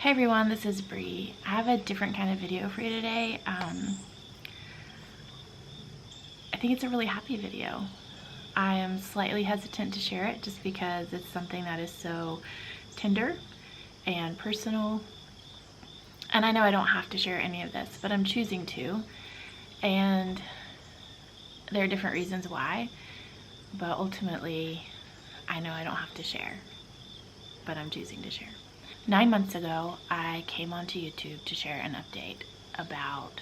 Hey everyone, this is Bree. I have a different kind of video for you today. I think it's a really happy video. I am slightly hesitant to share it just because it's something that is so tender and personal. And I know I don't have to share any of this, but I'm choosing to. And there are different reasons why, but ultimately I know I don't have to share, but I'm choosing to share. 9 months ago, I came onto YouTube to share an update about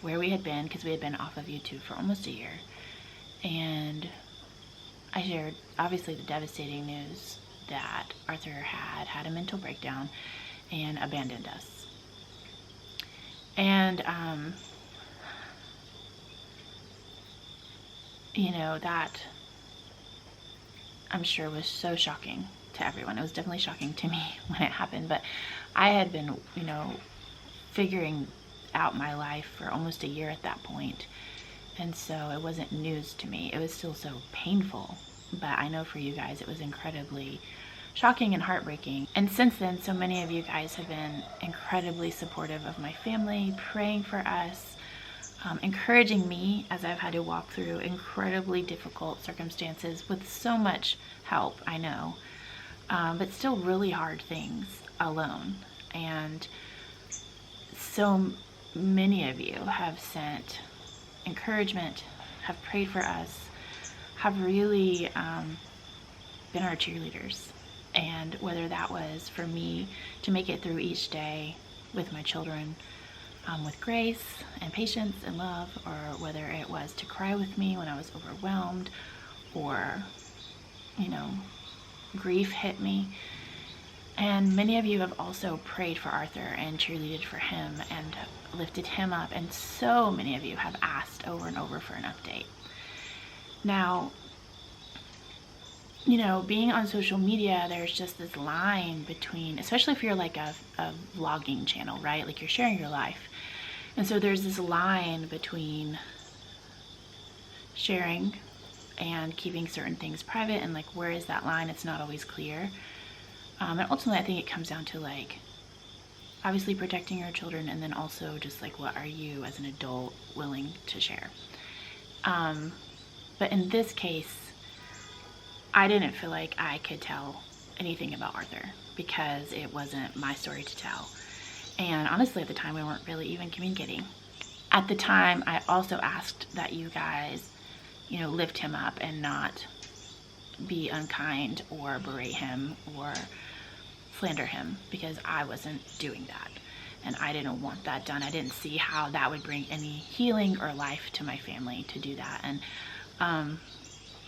where we had been, because we had been off of YouTube for almost a year. And I shared, obviously, the devastating news that Arthur had a mental breakdown and abandoned us. And, that I'm sure was so shocking to everyone. It was definitely shocking to me when it happened, but I had been, figuring out my life for almost a year at that point. And so it wasn't news to me. It was still so painful, but I know for you guys it was incredibly shocking and heartbreaking. And since then, so many of you guys have been incredibly supportive of my family, praying for us, encouraging me as I've had to walk through incredibly difficult circumstances with so much help, I know. But still really hard things alone. And so many of you have sent encouragement, have prayed for us, have really been our cheerleaders. And whether that was for me to make it through each day with my children, with grace and patience and love, or whether it was to cry with me when I was overwhelmed, or, grief hit me. And many of you have also prayed for Arthur and cheerleaded for him and lifted him up, and so many of you have asked over and over for an update. Now, being on social media, there's just this line between, especially if you're like a vlogging channel, right? Like you're sharing your life. And so there's this line between sharing and keeping certain things private, and like, where is that line? It's not always clear. And ultimately, I think it comes down to like, obviously protecting your children, and then also just like, what are you as an adult willing to share? But in this case, I didn't feel like I could tell anything about Arthur because it wasn't my story to tell. And honestly, at the time, we weren't really even communicating. At the time, I also asked that you guys, lift him up and not be unkind or berate him or slander him, because I wasn't doing that. And I didn't want that done. I didn't see how that would bring any healing or life to my family to do that. And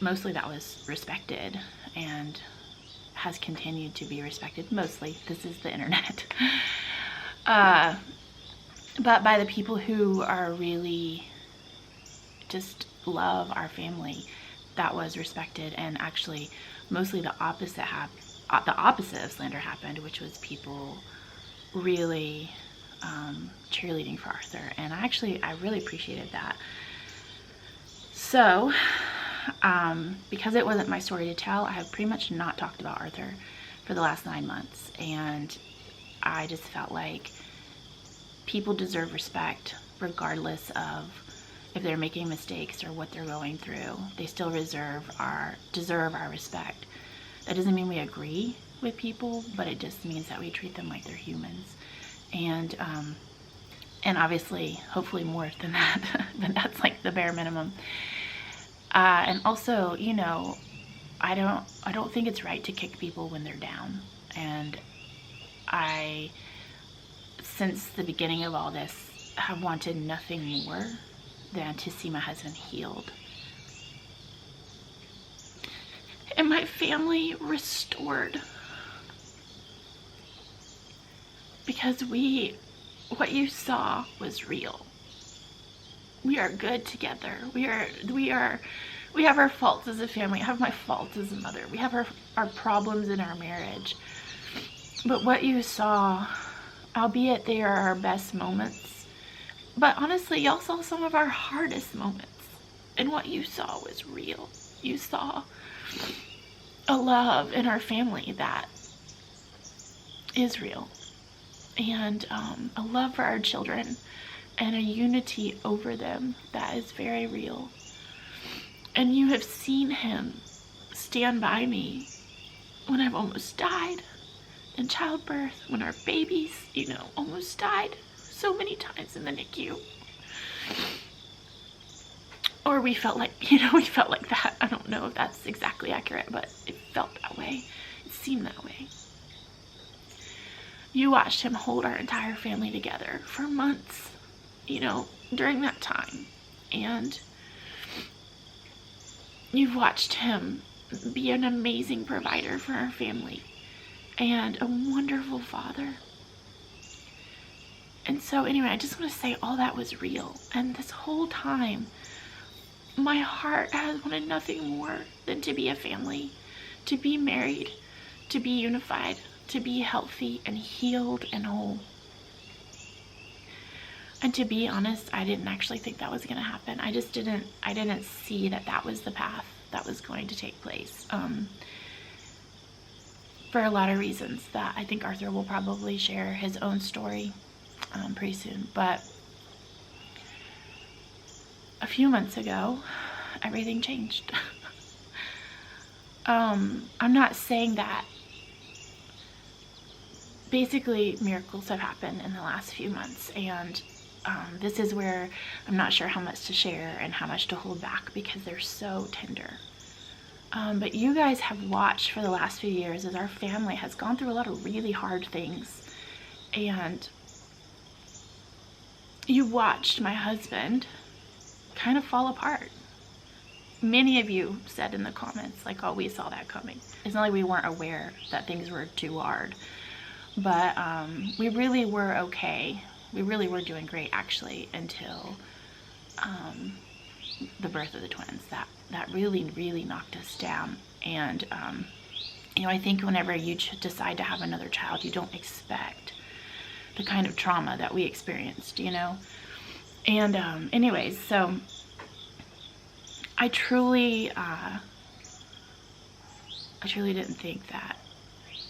mostly that was respected and has continued to be respected. Mostly, this is the internet. But by the people who are really just love our family, that was respected. And actually, mostly the opposite of slander happened, which was people really cheerleading for Arthur. And I really appreciated that. So, because it wasn't my story to tell, I have pretty much not talked about Arthur for the last 9 months. And I just felt like people deserve respect regardless of if they're making mistakes or what they're going through. They still deserve our respect. That doesn't mean we agree with people, but it just means that we treat them like they're humans. And obviously, hopefully more than that, but that's like the bare minimum. And also, I don't think it's right to kick people when they're down. And since the beginning of all this, have wanted nothing more than to see my husband healed and my family restored. Because what you saw was real. We are good together. We have our faults as a family. I have my faults as a mother. We have our problems in our marriage. But what you saw, albeit they are our best moments, but honestly, y'all saw some of our hardest moments. And what you saw was real. You saw a love in our family that is real. and a love for our children and a unity over them that is very real. And you have seen him stand by me when I've almost died in childbirth, when our babies, almost died so many times in the NICU. Or we felt like that. I don't know if that's exactly accurate, but it felt that way. It seemed that way. You watched him hold our entire family together for months, during that time. And you've watched him be an amazing provider for our family and a wonderful father. And so anyway, I just want to say all that was real. And this whole time, my heart has wanted nothing more than to be a family, to be married, to be unified, to be healthy and healed and whole. And to be honest, I didn't actually think that was going to happen. I didn't see that was the path that was going to take place. For a lot of reasons that I think Arthur will probably share his own story pretty soon. But a few months ago, everything changed. I'm not saying that. Basically, miracles have happened in the last few months, and this is where I'm not sure how much to share and how much to hold back because they're so tender. But you guys have watched for the last few years as our family has gone through a lot of really hard things, and you watched my husband kind of fall apart. Many of you said in the comments, like, oh, we saw that coming. It's not like we weren't aware that things were too hard, but we really were okay. We really were doing great, actually, until the birth of the twins. That really knocked us down. And I think whenever you decide to have another child, you don't expect the kind of trauma that we experienced, And anyways, so I truly didn't think that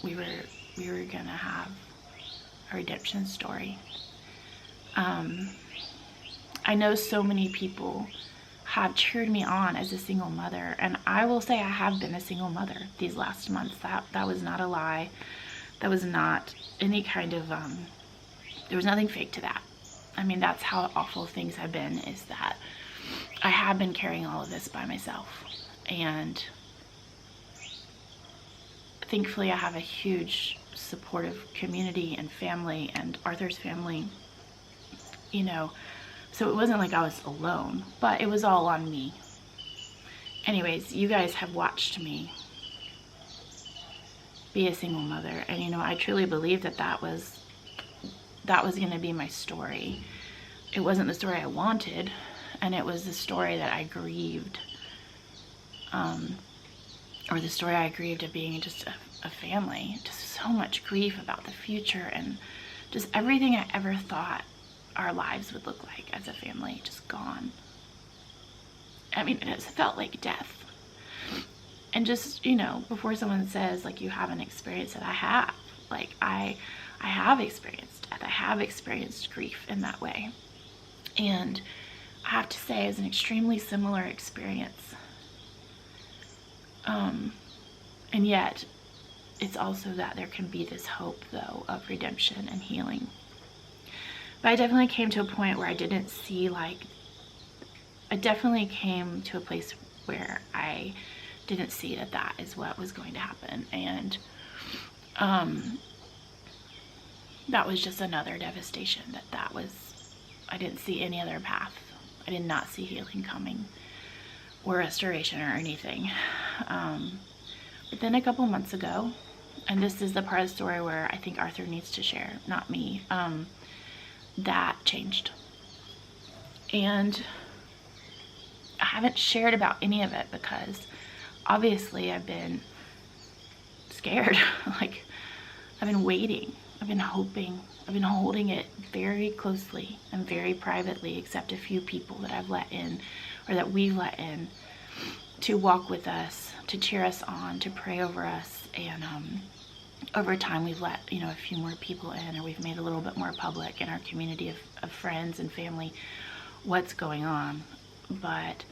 we were gonna have a redemption story. I know so many people have cheered me on as a single mother, and I will say I have been a single mother these last months. That was not a lie. That was not any kind of there was nothing fake to that. I mean, that's how awful things have been, is that I have been carrying all of this by myself. And thankfully I have a huge supportive community and family, and Arthur's family, so it wasn't like I was alone, but it was all on me. Anyways, you guys have watched me be a single mother, and I truly believe that was going to be my story. It wasn't the story I wanted, and it was the story that I grieved, or the story I grieved of being just a family. Just so much grief about the future and just everything I ever thought our lives would look like as a family, just gone. I mean, it felt like death. And just, before someone says, like, you haven't experienced it, I have. Like, I have experienced death. I have experienced grief in that way. And I have to say, it was an extremely similar experience. And yet, it's also that there can be this hope, though, of redemption and healing. But I definitely came to a point where I didn't see, I definitely came to a place where I didn't see that is what was going to happen. And that was just another devastation. I didn't see any other path. I did not see healing coming or restoration or anything. But then a couple months ago, and this is the part of the story where I think Arthur needs to share, not me, that changed. And I haven't shared about any of it because obviously I've been scared. Like, I've been waiting, I've been hoping, I've been holding it very closely and very privately, except a few people that I've let in, or that we've let in, to walk with us, to cheer us on, to pray over us. And over time we've let, a few more people in, or we've made a little bit more public in our community of friends and family what's going on. But,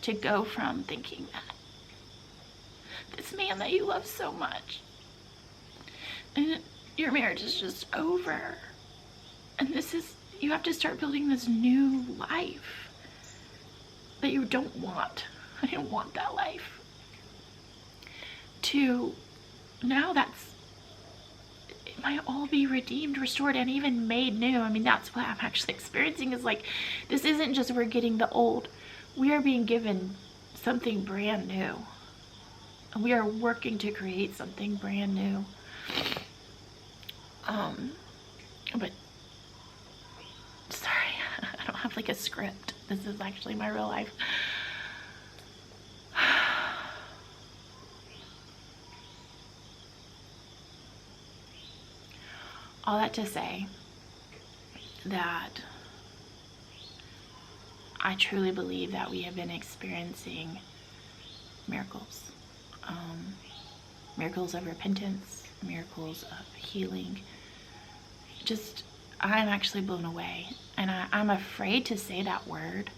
to go from thinking that this man that you love so much, and your marriage is just over, and you have to start building this new life that you don't want. I didn't want that life. To now it might all be redeemed, restored, and even made new. I mean, that's what I'm actually experiencing, is like, this isn't just we're getting the old. We are being given something brand new. And we are working to create something brand new. But sorry, I don't have like a script. This is actually my real life. All that to say that I truly believe that we have been experiencing miracles. Miracles of repentance, miracles of healing. I'm actually blown away. And I'm afraid to say that word,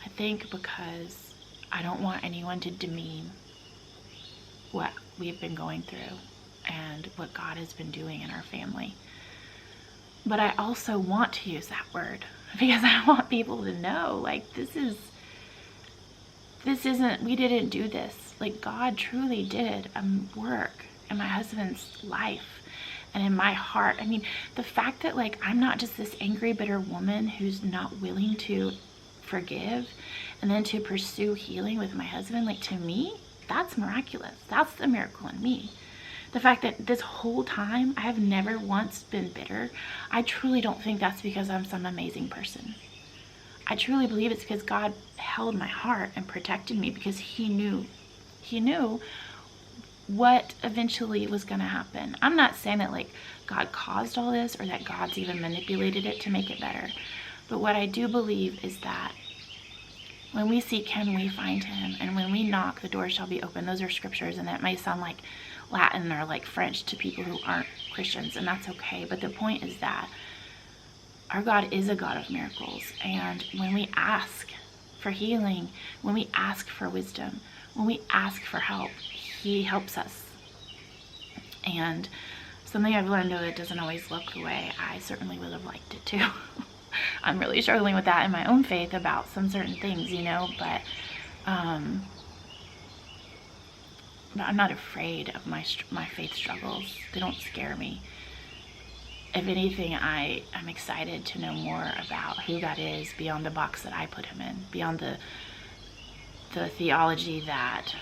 I think, because I don't want anyone to demean what we've been going through and what God has been doing in our family. But I also want to use that word because I want people to know, like, this isn't, we didn't do this. Like, God truly did a work in my husband's life and in my heart. I mean, the fact that, like, I'm not just this angry, bitter woman who's not willing to forgive and then to pursue healing with my husband, like, to me, that's miraculous. That's the miracle in me. The fact that this whole time I have never once been bitter, I truly don't think that's because I'm some amazing person. I truly believe it's because God held my heart and protected me, because he knew what eventually was going to happen. I'm not saying that, like, God caused all this or that God's even manipulated it to make it better. But what I do believe is that when we seek him, we find him. And when we knock, the door shall be open. Those are scriptures, and that may sound like Latin or like French to people who aren't Christians, and that's okay. But the point is that our God is a God of miracles. And when we ask for healing, when we ask for wisdom, when we ask for help, he helps us. And something I've learned, though, it doesn't always look the way I certainly would have liked it to. I'm really struggling with that in my own faith about some certain things, but I'm not afraid of my faith struggles. They don't scare me. If anything, I'm excited to know more about who God is beyond the box that I put him in, beyond the theology that,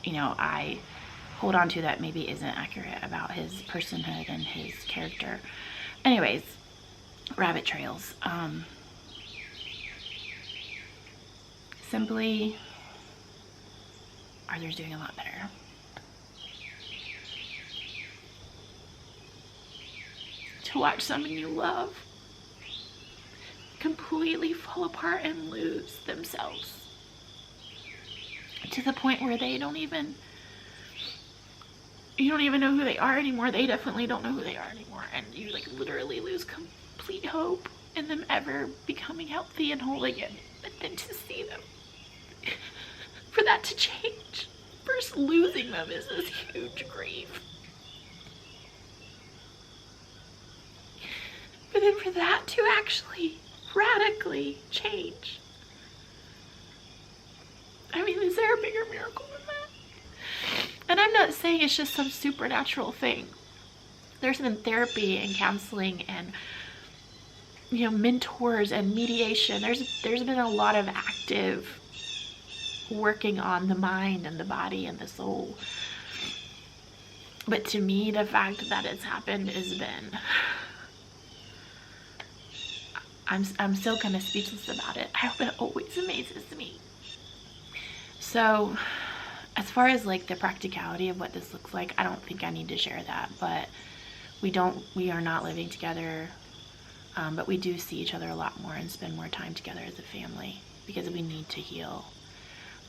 I hold on to that maybe isn't accurate about his personhood and his character. Anyways, rabbit trails. Simply, Arthur's doing a lot better. To watch someone you love completely fall apart and lose themselves to the point where you don't even know who they are anymore. They definitely don't know who they are anymore, and you like literally lose complete hope in them ever becoming healthy and whole again. But then to see them, for that to change, first losing them is this huge grief. But then for that to actually radically change. I mean, is there a bigger miracle than that? And I'm not saying it's just some supernatural thing. There's been therapy and counseling and, mentors and mediation. There's been a lot of active working on the mind and the body and the soul. But to me, the fact that it's happened has been... I'm still kind of speechless about it. I hope it always amazes me. So, as far as like the practicality of what this looks like, I don't think I need to share that, but we are not living together, but we do see each other a lot more and spend more time together as a family because we need to heal.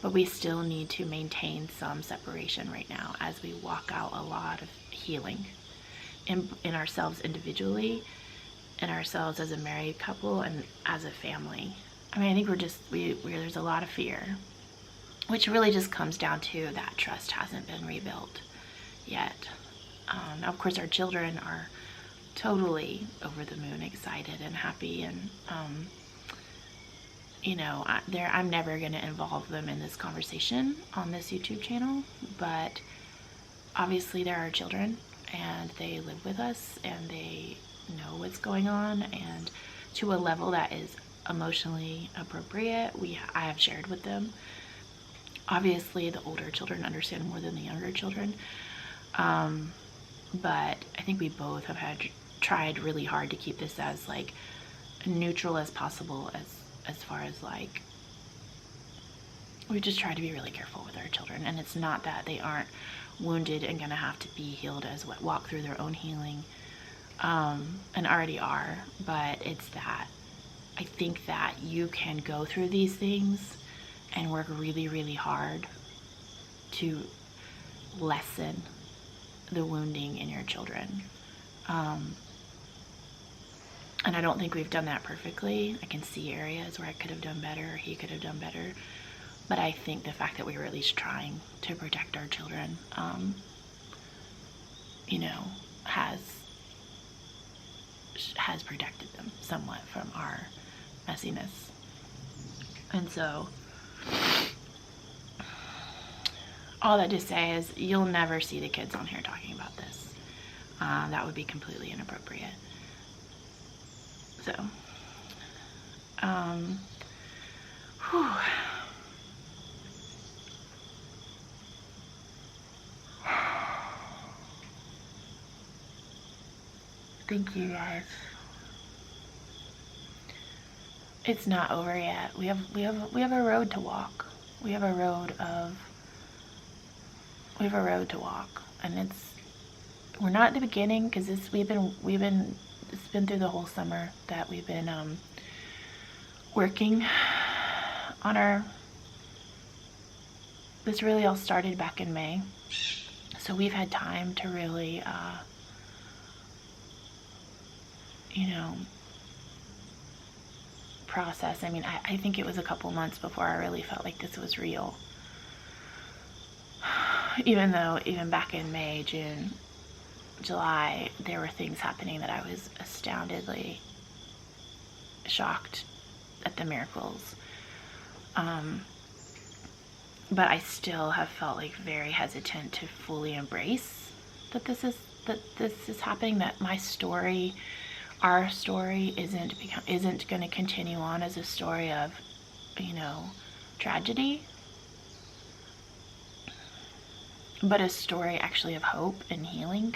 but we still need to maintain some separation right now as we walk out a lot of healing in ourselves individually, in ourselves as a married couple, and as a family. I mean, I think there's a lot of fear, which really just comes down to that trust hasn't been rebuilt yet. Of course, our children are totally over the moon, excited and happy, and I'm never going to involve them in this conversation on this YouTube channel, but obviously they're our children, and they live with us, and they know what's going on, and to a level that is emotionally appropriate, I have shared with them. Obviously, the older children understand more than the younger children, but I think we both have tried really hard to keep this as like neutral as possible, as far as like, we just try to be really careful with our children. And it's not that they aren't wounded and gonna have to be healed, as walk through their own healing, and already are, but it's that I think that you can go through these things and work really, really hard to lessen the wounding in your children. And I don't think we've done that perfectly. I can see areas where I could have done better, or he could have done better. But I think the fact that we were at least trying to protect our children, has protected them somewhat from our messiness. And so, all that to say is, you'll never see the kids on here talking about this. That would be completely inappropriate. So, whew. Thank you guys. It's not over yet. We have a road to walk. We have a road to walk, and we're not at the beginning, because it's been through the whole summer that we've been working on this really all started back in May, so we've had time to really process. I mean, I think it was a couple months before I really felt like this was real, even back in May, June, July, there were things happening that I was astoundedly shocked at the miracles. But I still have felt like very hesitant to fully embrace that this is happening, that my story, our story, isn't going to continue on as a story of, tragedy, but a story actually of hope and healing.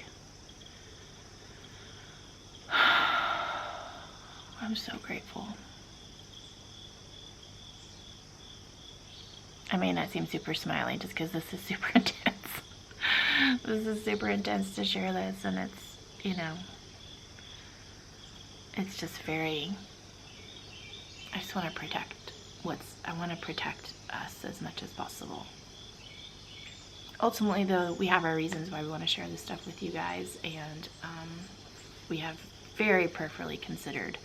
I'm so grateful. I may not seem super smiley just because this is super intense. This is super intense to share this, and it's, it's just very, I just want to protect I want to protect us as much as possible. Ultimately, though, we have our reasons why we want to share this stuff with you guys, and we have very prayerfully considered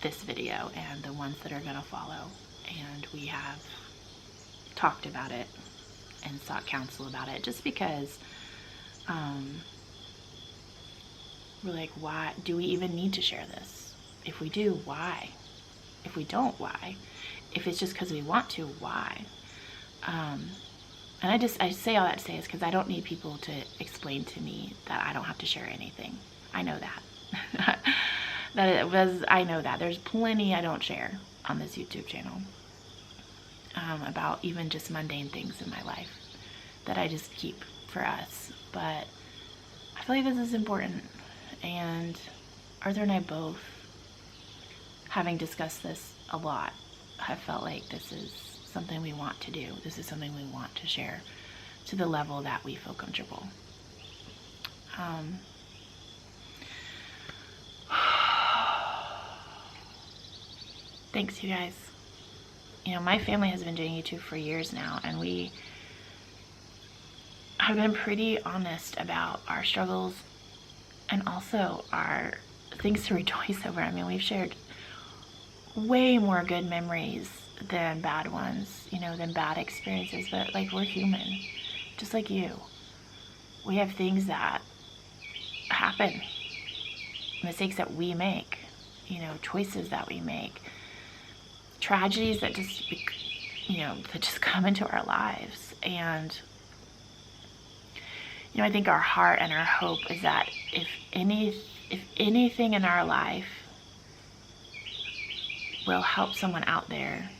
this video and the ones that are going to follow, and we have talked about it and sought counsel about it, just because we're like, why do we even need to share this? If we do, why? If we don't, why? If it's just because we want to, why? And I say all that to say is because I don't need people to explain to me that I don't have to share anything. I know that. I know that. There's plenty I don't share on this YouTube channel about even just mundane things in my life that I just keep for us. But I feel like this is important, and Arthur and I both, having discussed this a lot, have felt like this is something we want to do. This is something we want to share to the level that we feel comfortable. Thanks, you guys. You know, my family has been doing YouTube for years now, and we have been pretty honest about our struggles and also our things to rejoice over. I mean, we've shared way more good memories than bad ones, you know, than bad experiences, but like, we're human, just like you. We have things that happen, mistakes that we make, you know, choices that we make, tragedies that just, you know, that just come into our lives. And, you know, I think our heart and our hope is that if anything in our life will help someone out there,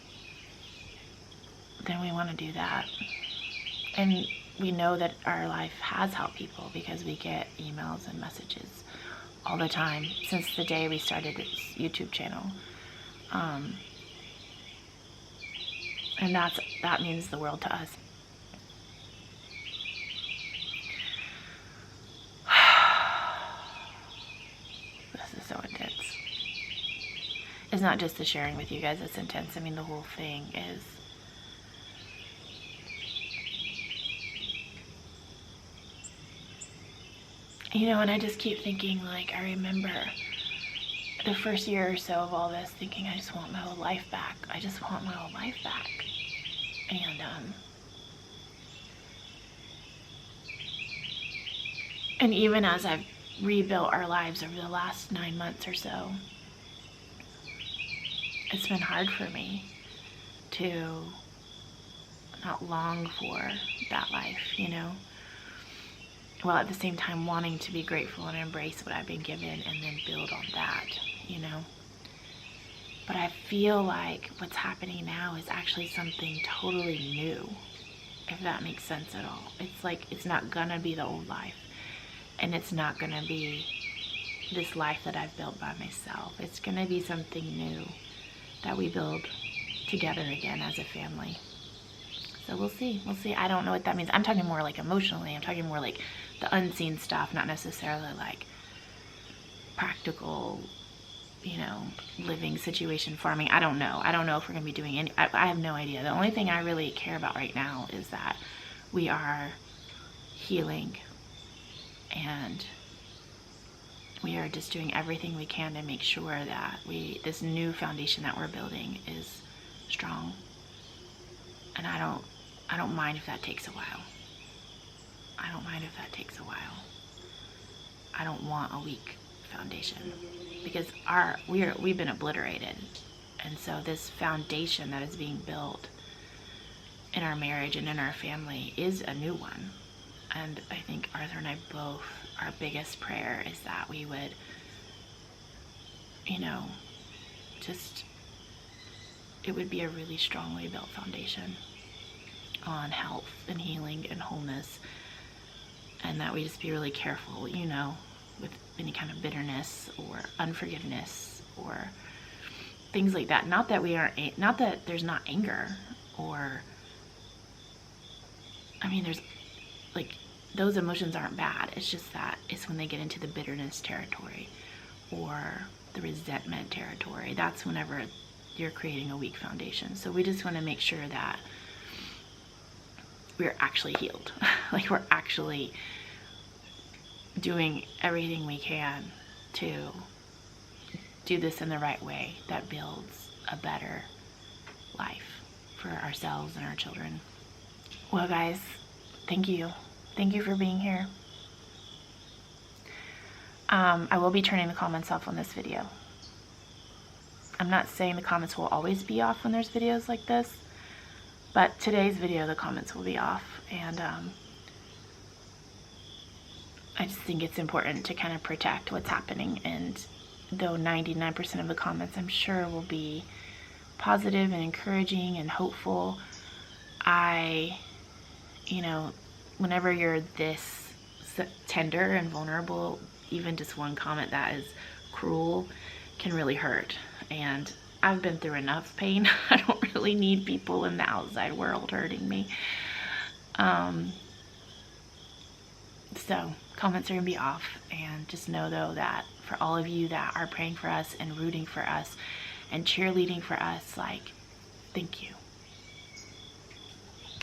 then we want to do that. And we know that our life has helped people because we get emails and messages all the time since the day we started this YouTube channel. And that means the world to us. This is so intense. It's not just the sharing with you guys that's intense. I mean, the whole thing is. You know, and I just keep thinking, like, I remember the first year or so of all this thinking, I just want my old life back. I just want my old life back. And even as I've rebuilt our lives over the last 9 months or so, it's been hard for me to not long for that life, you know, while at the same time wanting to be grateful and embrace what I've been given and then build on that, you know. But I feel like what's happening now is actually something totally new, if that makes sense at all. It's like, it's not gonna be the old life, and it's not gonna be this life that I've built by myself. It's gonna be something new that we build together again as a family. So we'll see. I don't know what that means. I'm talking more like emotionally. I'm talking more like the unseen stuff, not necessarily like practical, you know, living situation, farming. I don't know. I don't know if we're going to be doing any, I have no idea. The only thing I really care about right now is that we are healing, and we are just doing everything we can to make sure that this new foundation that we're building is strong. And I don't mind if that takes a while. I don't mind if that takes a while. I don't want a weak foundation, because we've been obliterated. And so this foundation that is being built in our marriage and in our family is a new one. And I think Arthur and I both, our biggest prayer is that we would, you know, just, it would be a really strongly built foundation on health and healing and wholeness, and that we just be really careful, you know, with any kind of bitterness or unforgiveness or things like that. Not that there's not anger, or, I mean, there's, like, those emotions aren't bad. It's just that it's when they get into the bitterness territory or the resentment territory, that's whenever you're creating a weak foundation. So we just want to make sure that we're actually healed. Like, we're actually doing everything we can to do this in the right way that builds a better life for ourselves and our children. Well, guys, thank you. Thank you for being here. I will be turning the comments off on this video. I'm not saying the comments will always be off when there's videos like this, but today's video, the comments will be off. And I just think it's important to kind of protect what's happening. And though 99% of the comments, I'm sure, will be positive and encouraging and hopeful, you know, whenever you're this tender and vulnerable, even just one comment that is cruel can really hurt. And I've been through enough pain. I don't really need people in the outside world hurting me. So comments are gonna be off, and just know though that for all of you that are praying for us and rooting for us and cheerleading for us, like, thank you.